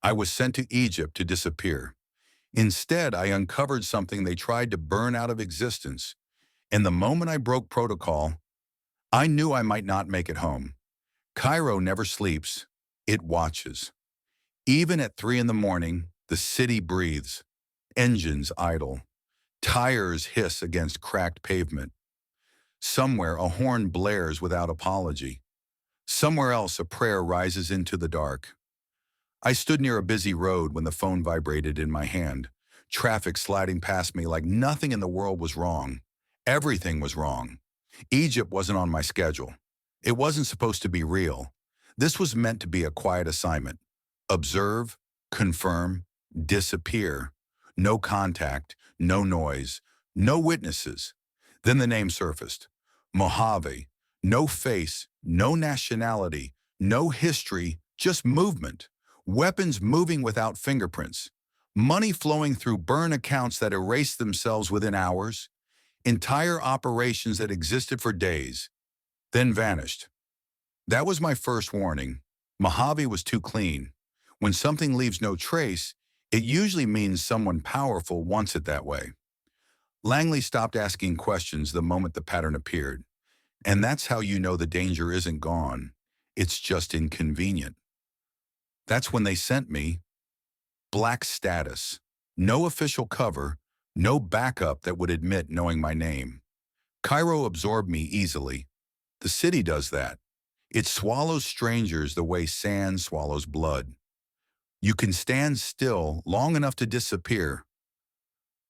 I was sent to Egypt to disappear. Instead, I uncovered something they tried to burn out of existence, and the moment I broke protocol, I knew I might not make it home. Cairo never sleeps. It watches. Even at 3 in the morning, the city breathes. Engines idle. Tires hiss against cracked pavement. Somewhere, a horn blares without apology. Somewhere else, a prayer rises into the dark. I stood near a busy road when the phone vibrated in my hand, traffic sliding past me like nothing in the world was wrong. Everything was wrong. Egypt wasn't on my schedule. It wasn't supposed to be real. This was meant to be a quiet assignment. Observe, confirm, disappear. No contact, no noise, no witnesses. Then the name surfaced. Mojave. No face, no nationality, no history, just movement. Weapons moving without fingerprints. Money flowing through burn accounts that erased themselves within hours. Entire operations that existed for days, then vanished. That was my first warning. Mojave was too clean. When something leaves no trace, it usually means someone powerful wants it that way. Langley stopped asking questions the moment the pattern appeared. And that's how you know the danger isn't gone. It's just inconvenient. That's when they sent me black status. No official cover, no backup that would admit knowing my name. Cairo absorbed me easily. The city does that. It swallows strangers the way sand swallows blood. You can stand still long enough to disappear.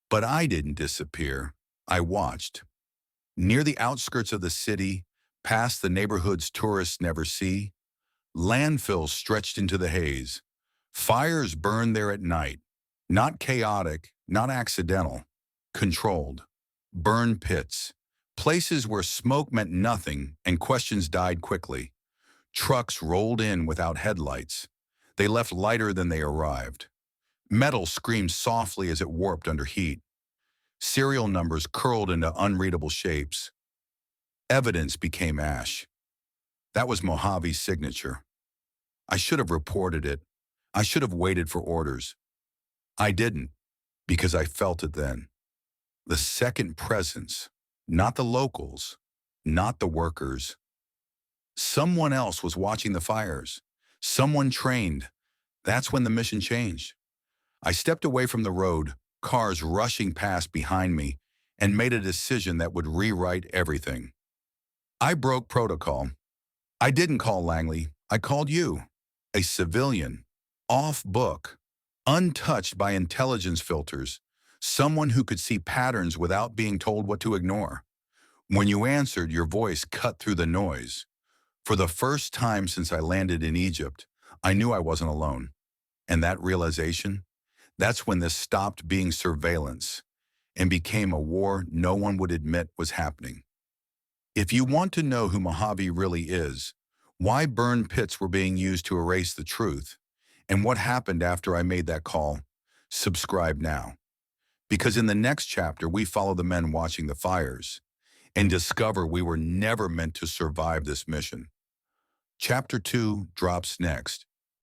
But I didn't disappear. I watched. Near the outskirts of the city, past the neighborhoods tourists never see, landfills stretched into the haze. Fires burned there at night. Not chaotic, not accidental. Controlled. Burn pits. Places where smoke meant nothing and questions died quickly. Trucks rolled in without headlights. They left lighter than they arrived. Metal screamed softly as it warped under heat. Serial numbers curled into unreadable shapes. Evidence became ash. That was Mojave's signature. I should have reported it. I should have waited for orders. I didn't, because I felt it then. The second presence, not the locals, not the workers. Someone else was watching the fires. Someone trained. That's when the mission changed. I stepped away from the road, cars rushing past behind me, and made a decision that would rewrite everything. I broke protocol. I didn't call Langley. I called you, a civilian, off book, untouched by intelligence filters, someone who could see patterns without being told what to ignore. When you answered, your voice cut through the noise. For the first time since I landed in Egypt, I knew I wasn't alone. And that realization, that's when this stopped being surveillance and became a war no one would admit was happening. If you want to know who Mojave really is, why burn pits were being used to erase the truth, and what happened after I made that call, subscribe now. Because in the next chapter, we follow the men watching the fires and discover we were never meant to survive this mission. Chapter 2 drops next.